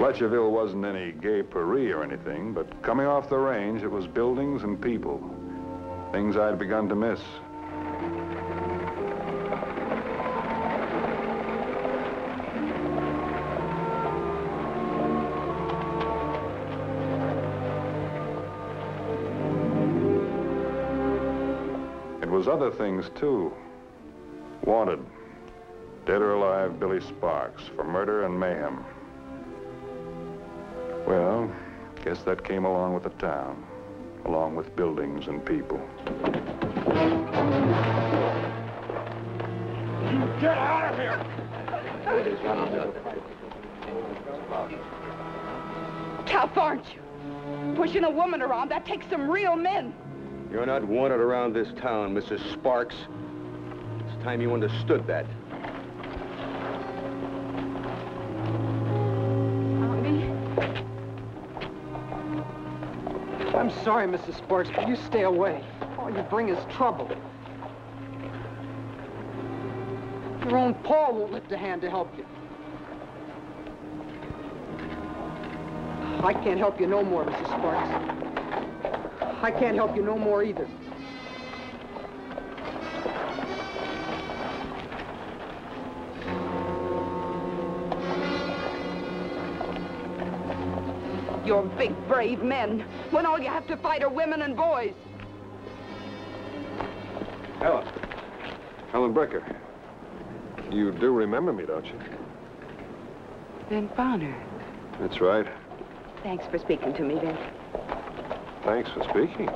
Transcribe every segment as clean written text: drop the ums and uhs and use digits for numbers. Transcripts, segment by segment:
Fletcherville wasn't any gay Paris or anything, but coming off the range, it was buildings and people. Things I'd begun to miss. It was other things, too. Wanted. Dead or alive, Billy Sparks, for murder and mayhem. Well, guess that came along with the town, along with buildings and people. You get out of here! Tough, aren't you? Pushing a woman around, that takes some real men. You're not wanted around this town, Mrs. Sparks. It's time you understood that. I'm sorry, Mrs. Sparks, but you stay away. All you bring is trouble. Your own Paul won't lift a hand to help you. I can't help you no more, Mrs. Sparks. I can't help you no more either. You're big, brave men, when all you have to fight are women and boys. Helen Bricker. You do remember me, don't you? Vent Bonner. That's right. Thanks for speaking to me, Vent. Thanks for speaking.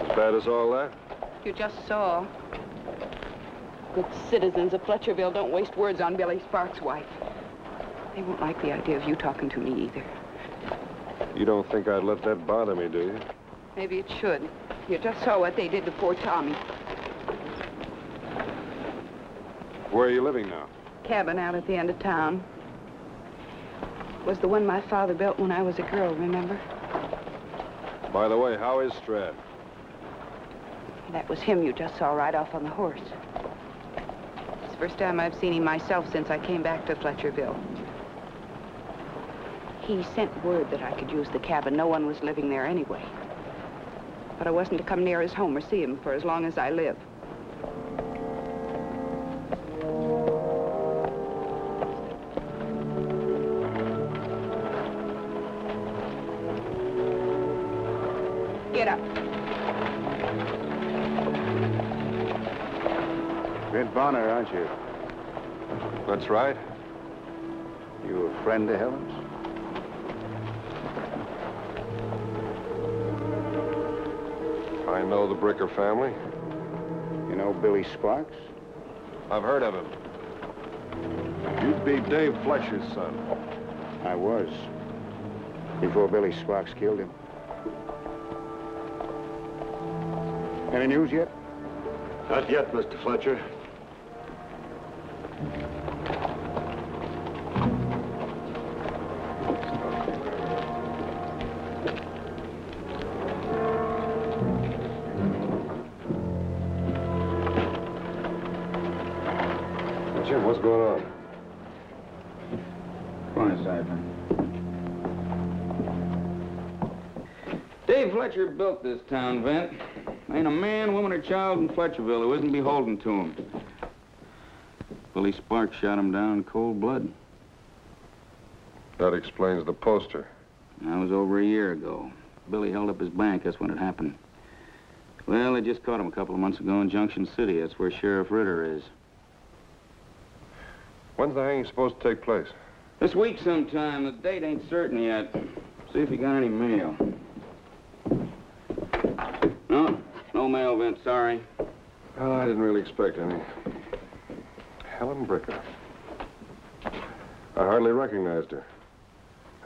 As bad as all that? You just saw. Good citizens of Fletcherville don't waste words on Billy Sparks' wife. They won't like the idea of you talking to me either. You don't think I'd let that bother me, do you? Maybe it should. You just saw what they did to poor Tommy. Where are you living now? Cabin out at the end of town. Was the one my father built when I was a girl, remember? By the way, how is Strad? That was him you just saw right off on the horse. It's the first time I've seen him myself since I came back to Fletcherville. He sent word that I could use the cabin. No one was living there anyway. But I wasn't to come near his home or see him for as long as I live. Get up. Vent Bonner, aren't you? That's right. You a friend of Helen's? I know the Bricker family. You know Billy Sparks? I've heard of him. You'd be Dave Fletcher's son. I was. Before Billy Sparks killed him. Any news yet? Not yet, Mr. Fletcher. Jim, what's going on? Go on inside, man. Dave Fletcher built this town, Vent. Ain't a man, woman, or child in Fletcherville who isn't beholden to him. Billy Sparks shot him down in cold blood. That explains the poster. That was over a year ago. Billy held up his bank, that's when it happened. Well, they just caught him a couple of months ago in Junction City. That's where Sheriff Ritter is. When's the hanging supposed to take place? This week sometime. The date ain't certain yet. See if you got any mail. No mail, Vince, sorry. Well, I didn't really expect any. Helen Bricker. I hardly recognized her.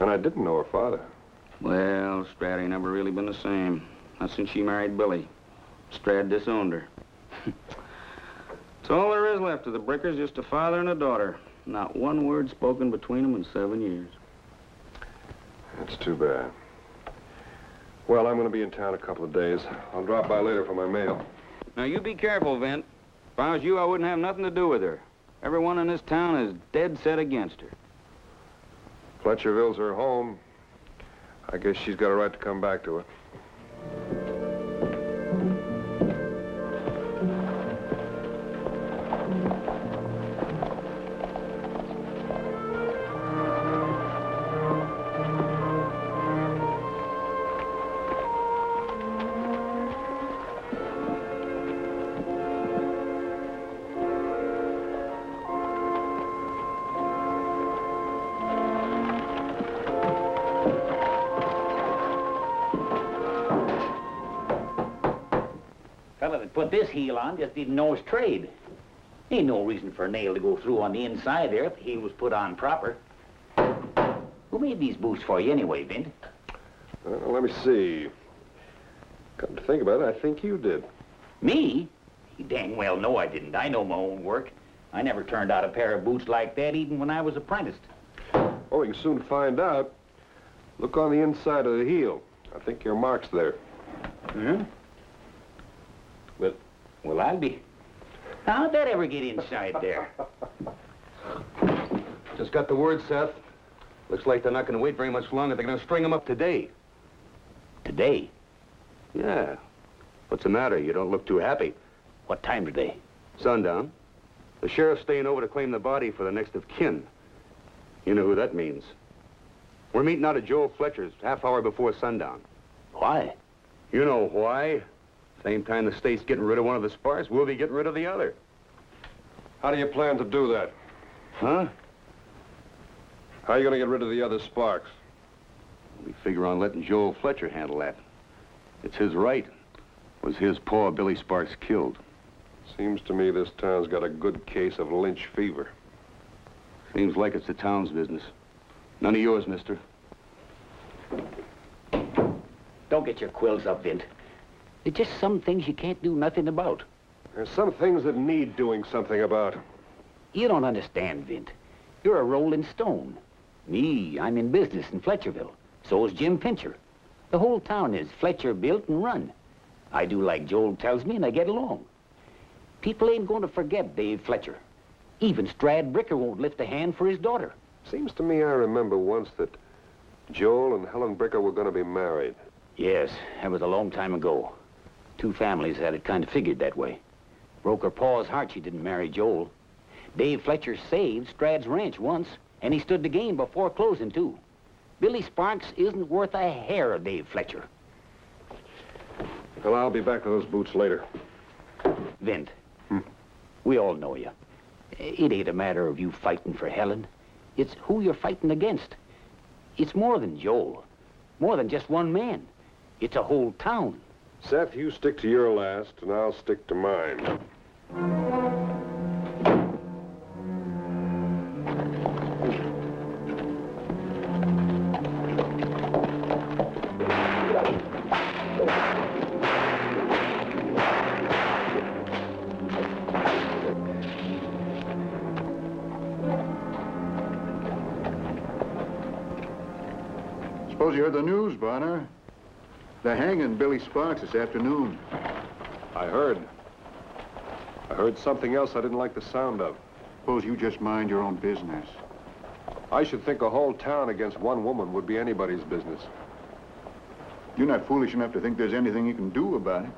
And I didn't know her father. Well, Strad ain't never really been the same. Not since she married Billy. Strad disowned her. That's all there is left of the Brickers, just a father and a daughter. Not one word spoken between them in 7 years. That's too bad. Well, I'm going to be in town a couple of days. I'll drop by later for my mail. Now, you be careful, Vent. If I was you, I wouldn't have nothing to do with her. Everyone in this town is dead set against her. Fletcherville's her home. I guess she's got a right to come back to it. Fella that put this heel on just didn't know his trade. Ain't no reason for a nail to go through on the inside there if the heel was put on proper. Who made these boots for you anyway, Vint? Well, let me see. Come to think about it, I think you did. Me? You dang well know I didn't. I know my own work. I never turned out a pair of boots like that even when I was apprenticed. Oh, we can soon find out. Look on the inside of the heel. I think your mark's there. Hmm? Well, I'll be... How'd that ever get inside there? Just got the word, Seth. Looks like they're not going to wait very much longer. They're going to string them up today. Today? Yeah. What's the matter? You don't look too happy. What time today? Sundown. The sheriff's staying over to claim the body for the next of kin. You know who that means. We're meeting out at Joel Fletcher's half-hour before sundown. Why? You know why. Same time the state's getting rid of one of the Sparks, we'll be getting rid of the other. How do you plan to do that? Huh? How are you going to get rid of the other Sparks? We figure on letting Joel Fletcher handle that. It's his right. It was his paw Billy Sparks killed. Seems to me this town's got a good case of lynch fever. Seems like it's the town's business. None of yours, mister. Don't get your quills up, Vint. There's just some things you can't do nothing about. There's some things that need doing something about. You don't understand, Vint. You're a rolling stone. Me, I'm in business in Fletcherville. So is Jim Pincher. The whole town is Fletcher built and run. I do like Joel tells me, and I get along. People ain't going to forget Dave Fletcher. Even Strad Bricker won't lift a hand for his daughter. Seems to me I remember once that Joel and Helen Bricker were going to be married. Yes, that was a long time ago. Two families had it kind of figured that way. Broke her paw's heart she didn't marry Joel. Dave Fletcher saved Strad's ranch once, and he stood the game before closing, too. Billy Sparks isn't worth a hair of Dave Fletcher. Well, I'll be back to those boots later. Vint, we all know you. It ain't a matter of you fighting for Helen. It's who you're fighting against. It's more than Joel. More than just one man. It's a whole town. Seth, you stick to your last, and I'll stick to mine. Suppose you heard the news, Bonner. They're hanging Billy Sparks this afternoon. I heard something else I didn't like the sound of. Suppose you just mind your own business. I should think a whole town against one woman would be anybody's business. You're not foolish enough to think there's anything you can do about it.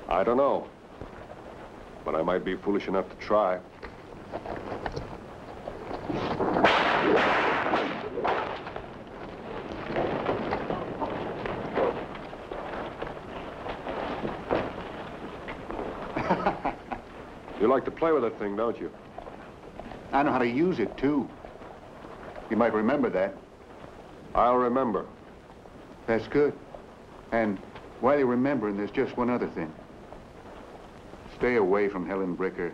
I don't know. But I might be foolish enough to try. You like to play with that thing, don't you? I know how to use it, too. You might remember that. I'll remember. That's good. And while you're remembering, there's just one other thing. Stay away from Helen Bricker.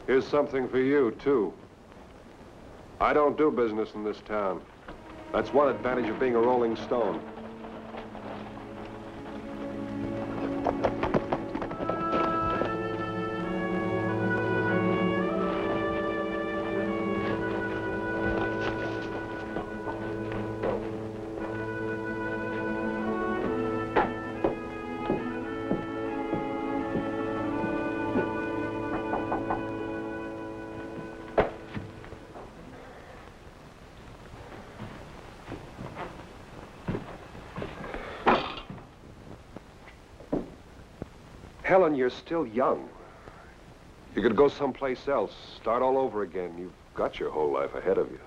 Here's something for you, too. I don't do business in this town. That's one advantage of being a rolling stone. Helen, you're still young. You could go someplace else, start all over again. You've got your whole life ahead of you.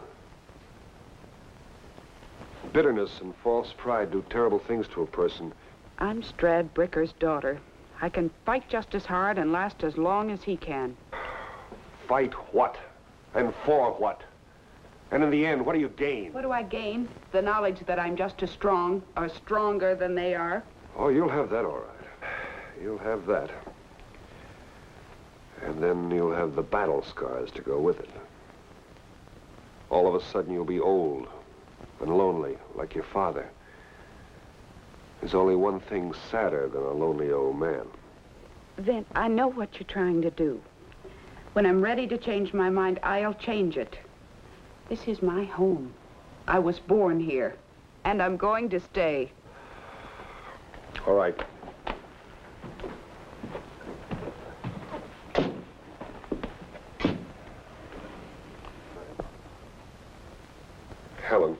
Bitterness and false pride do terrible things to a person. I'm Strad Bricker's daughter. I can fight just as hard and last as long as he can. Fight what? And for what? And in the end, what do you gain? What do I gain? The knowledge that I'm just as strong or stronger than they are. Oh, you'll have that all right. You'll have that. And then you'll have the battle scars to go with it. All of a sudden, you'll be old and lonely, like your father. There's only one thing sadder than a lonely old man. Vent, I know what you're trying to do. When I'm ready to change my mind, I'll change it. This is my home. I was born here, and I'm going to stay. All right. Helen.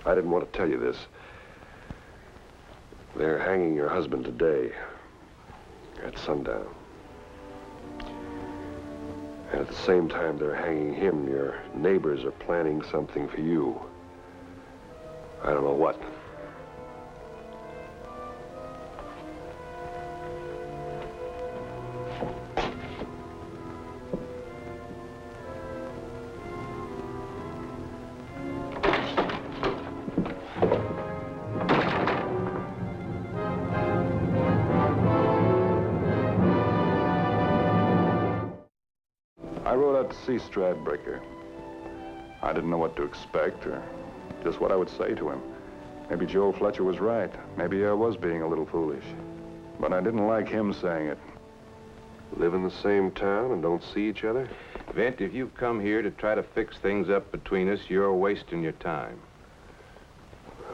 I didn't want to tell you this. They're hanging your husband today at sundown. And at the same time they're hanging him, your neighbors are planning something for you. I don't know what. I rode out to see Stradbreaker. I didn't know what to expect or just what I would say to him. Maybe Joe Fletcher was right. Maybe I was being a little foolish. But I didn't like him saying it. Live in the same town and don't see each other? Vint, if you've come here to try to fix things up between us, you're wasting your time.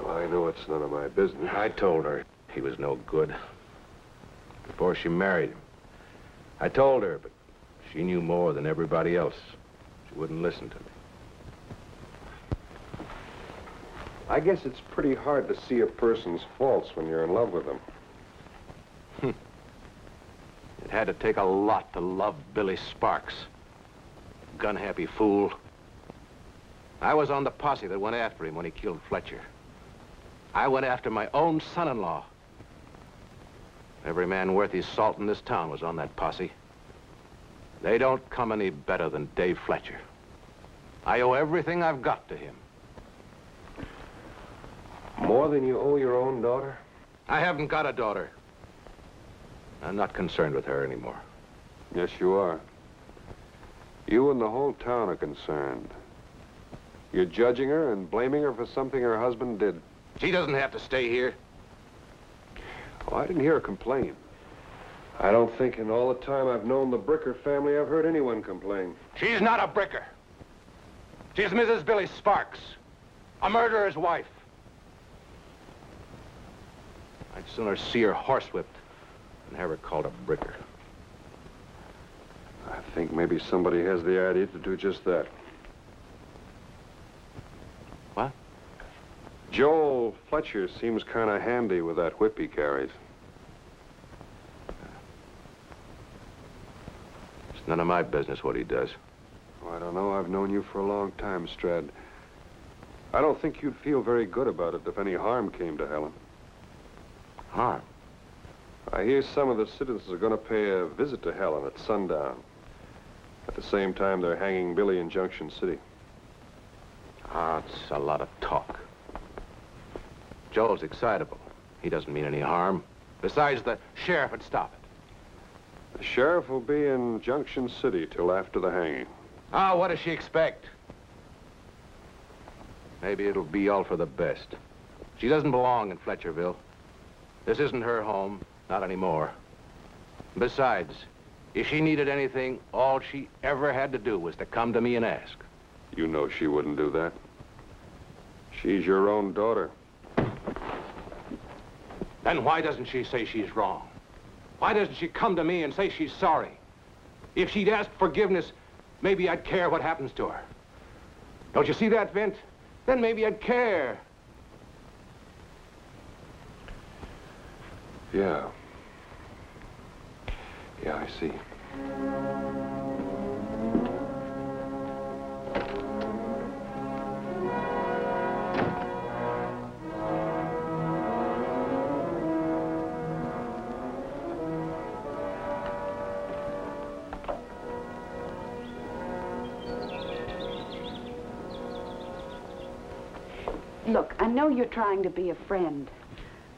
Well, I know it's none of my business. I told her he was no good before she married him. I told her, but she knew more than everybody else. She wouldn't listen to me. I guess it's pretty hard to see a person's faults when you're in love with them. It had to take a lot to love Billy Sparks. Gun-happy fool. I was on the posse that went after him when he killed Fletcher. I went after my own son-in-law. Every man worth his salt in this town was on that posse. They don't come any better than Dave Fletcher. I owe everything I've got to him. More than you owe your own daughter? I haven't got a daughter. I'm not concerned with her anymore. Yes, you are. You and the whole town are concerned. You're judging her and blaming her for something her husband did. She doesn't have to stay here. Oh, I didn't hear her complain. I don't think in all the time I've known the Bricker family I've heard anyone complain. She's not a Bricker. She's Mrs. Billy Sparks, a murderer's wife. I'd sooner see her horsewhipped than have her called a Bricker. I think maybe somebody has the idea to do just that. What? Joel Fletcher seems kind of handy with that whip he carries. It's none of my business what he does. Oh, I don't know. I've known you for a long time, Strad. I don't think you'd feel very good about it if any harm came to Helen. Harm? I hear some of the citizens are going to pay a visit to Helen at sundown. At the same time, they're hanging Billy in Junction City. Ah, it's a lot of talk. Joel's excitable. He doesn't mean any harm. Besides, the sheriff would stop it. The sheriff will be in Junction City till after the hanging. Ah, what does she expect? Maybe it'll be all for the best. She doesn't belong in Fletcherville. This isn't her home, not anymore. Besides, if she needed anything, all she ever had to do was to come to me and ask. You know she wouldn't do that. She's your own daughter. Then why doesn't she say she's wrong? Why doesn't she come to me and say she's sorry? If she'd ask forgiveness, maybe I'd care what happens to her. Don't you see that, Vint? Then maybe I'd care. Yeah. Yeah, I see. Look, I know you're trying to be a friend,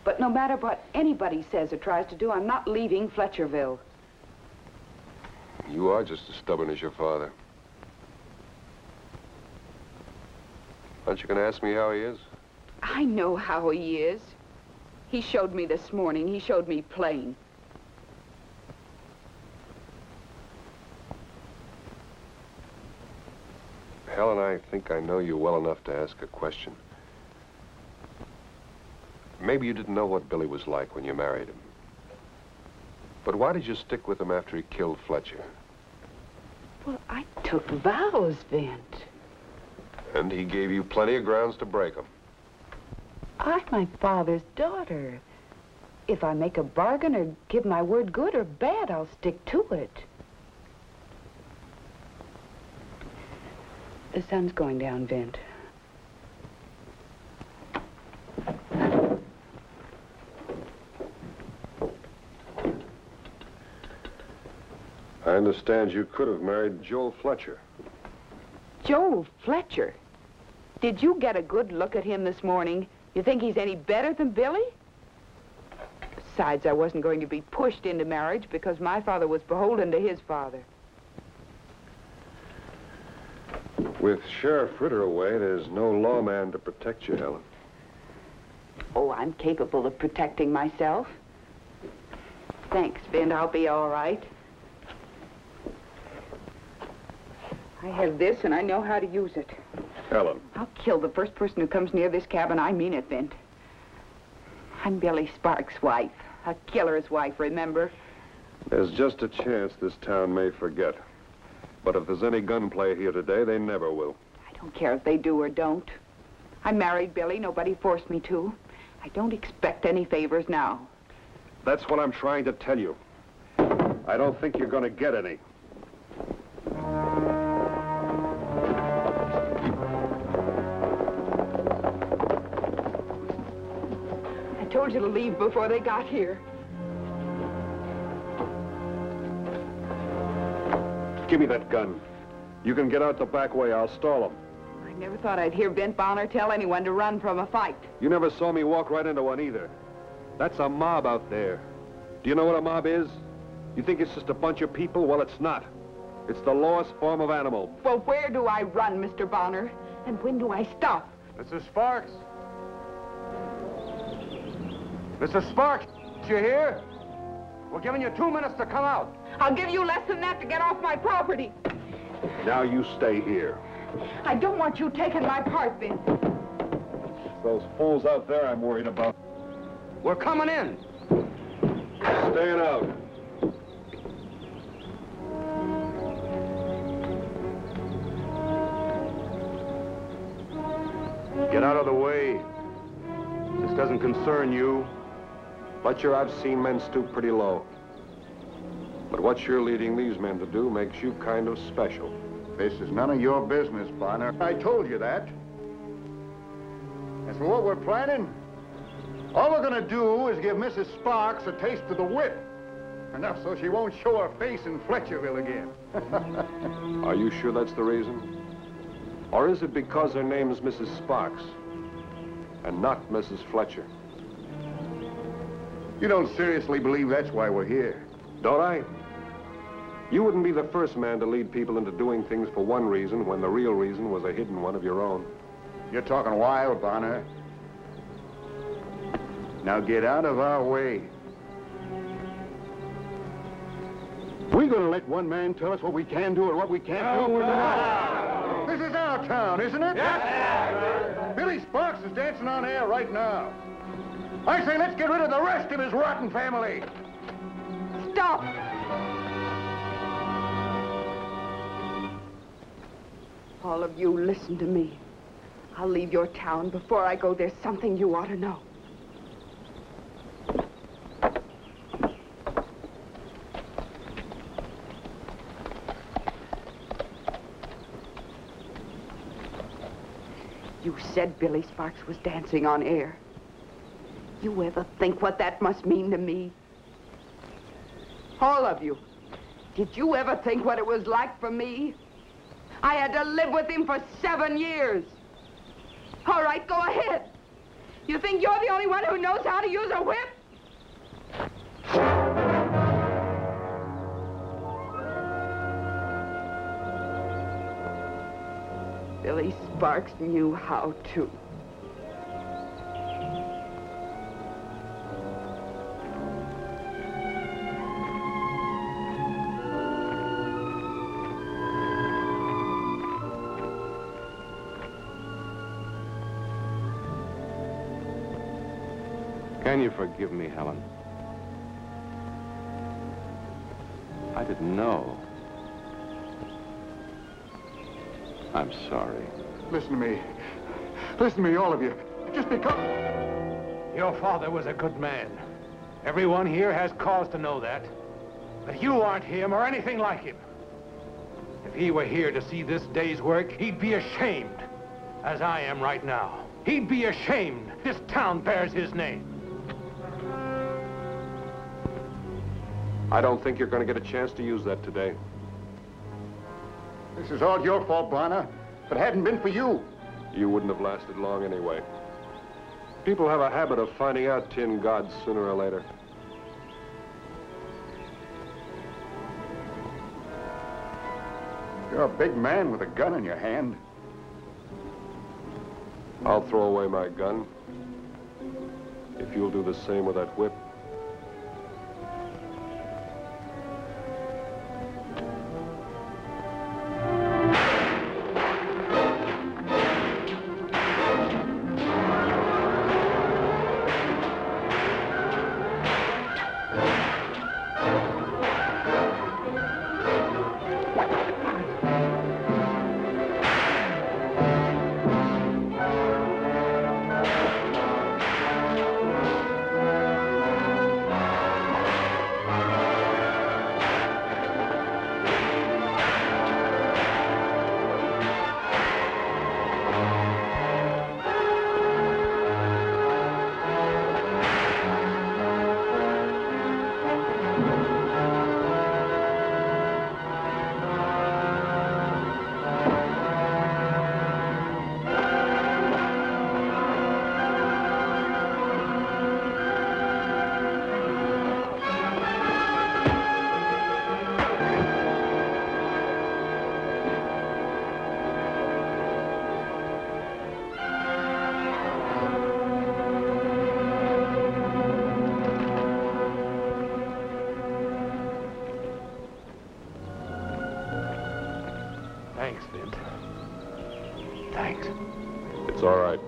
but no matter what anybody says or tries to do, I'm not leaving Fletcherville. You are just as stubborn as your father. Aren't you going to ask me how he is? I know how he is. He showed me this morning. He showed me plain. Helen, I think I know you well enough to ask a question. Maybe you didn't know what Billy was like when you married him. But why did you stick with him after he killed Fletcher? Well, I took vows, Vint. And he gave you plenty of grounds to break them. I'm my father's daughter. If I make a bargain or give my word good or bad, I'll stick to it. The sun's going down, Vint. I understand you could have married Joel Fletcher. Joel Fletcher? Did you get a good look at him this morning? You think he's any better than Billy? Besides, I wasn't going to be pushed into marriage because my father was beholden to his father. With Sheriff Ritter away, there's no lawman to protect you, Helen. Oh, I'm capable of protecting myself. Thanks, Vint. I'll be all right. I have this, and I know how to use it. Helen. I'll kill the first person who comes near this cabin. I mean it, Vint. I'm Billy Sparks' wife. A killer's wife, remember? There's just a chance this town may forget. But if there's any gunplay here today, they never will. I don't care if they do or don't. I married Billy. Nobody forced me to. I don't expect any favors now. That's what I'm trying to tell you. I don't think you're going to get any. I told you to leave before they got here. Give me that gun. You can get out the back way. I'll stall them. I never thought I'd hear Vint Bonner tell anyone to run from a fight. You never saw me walk right into one either. That's a mob out there. Do you know what a mob is? You think it's just a bunch of people? Well, it's not. It's the lowest form of animal. Well, where do I run, Mr. Bonner? And when do I stop? Mr. Sparks? Mr. Sparks, you here? We're giving you 2 minutes to come out. I'll give you less than that to get off my property. Now you stay here. I don't want you taking my part, Vint. Those fools out there I'm worried about. We're coming in. Staying out. Get out of the way. This doesn't concern you. Fletcher, I've seen men stoop pretty low. But what you're leading these men to do makes you kind of special. This is none of your business, Bonner. I told you that. As for what we're planning, all we're gonna do is give Mrs. Sparks a taste of the whip. Enough so she won't show her face in Fletcherville again. Are you sure that's the reason? Or is it because her name is Mrs. Sparks and not Mrs. Fletcher? You don't seriously believe that's why we're here? Don't I? You wouldn't be the first man to lead people into doing things for one reason when the real reason was a hidden one of your own. You're talking wild, Bonner. Now get out of our way. We're gonna let one man tell us what we can do or what we can't do. This is our town, isn't it? Yes. Billy Sparks is dancing on air right now. I say let's get rid of the rest of his rotten family. Stop! All of you, listen to me. I'll leave your town. Before I go, there's something you ought to know. You said Billy Sparks was dancing on air. You ever think what that must mean to me? All of you. Did you ever think what it was like for me? I had to live with him for 7 years. All right, go ahead. You think you're the only one who knows how to use a whip? Billy Sparks knew how to. Can you forgive me, Helen? I didn't know. I'm sorry. Listen to me. Listen to me, all of you. Just because... Your father was a good man. Everyone here has cause to know that. But you aren't him or anything like him. If he were here to see this day's work, he'd be ashamed, as I am right now. He'd be ashamed. This town bears his name. I don't think you're going to get a chance to use that today. This is all your fault, Bonner. If it hadn't been for you. You wouldn't have lasted long anyway. People have a habit of finding out tin gods sooner or later. You're a big man with a gun in your hand. I'll throw away my gun if you'll do the same with that whip. Thanks, Vint. Thanks. It's all right.